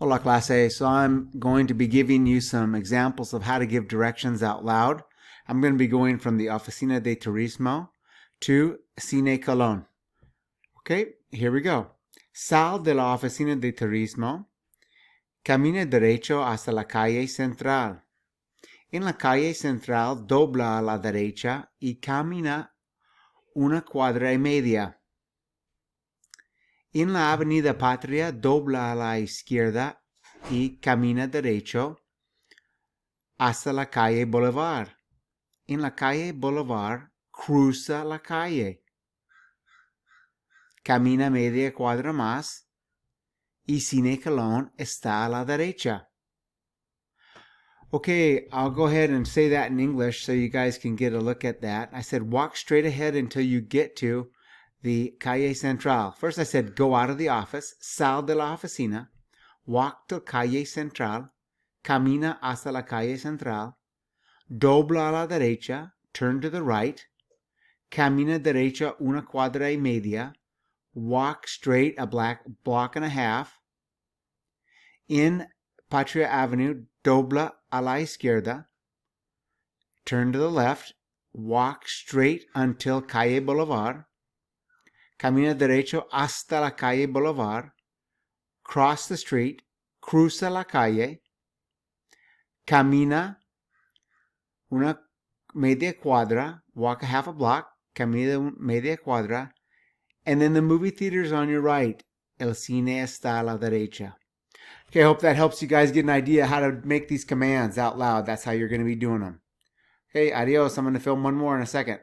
Hola clase. So I'm going to be giving you some examples of how to give directions out loud. I'm going to be going from the Oficina de Turismo to Cine Colón. Okay, here we go. Sal de la Oficina de Turismo. Camina derecho hasta la calle central. En la calle central dobla a la derecha y camina una cuadra y media. En la Avenida Patria dobla a la izquierda y camina derecho hasta la calle Boulevard. En la calle Boulevard cruza la calle. Camina media cuadra más y Cine Colón está a la derecha. Okay, I'll go ahead and say that in English so you guys can get a look at that. I said walk straight ahead until you get to the Calle Central. First I said go out of the office, sal de la oficina, walk to Calle Central, camina hasta la Calle Central, dobla a la derecha, turn to the right, camina derecha una cuadra y media, walk straight a block and a half. In Patria Avenue, dobla a la izquierda, turn to the left, walk straight until Calle Boulevard, camina derecho hasta la Calle Boulevard, cross the street, cruza la calle, camina una media cuadra, walk a half a block, camina media cuadra, and then the movie theater is on your right. El cine está a la derecha. Okay, I hope that helps you guys get an idea how to make these commands out loud. That's how you're going to be doing them. Okay, adios. I'm going to film one more in a second.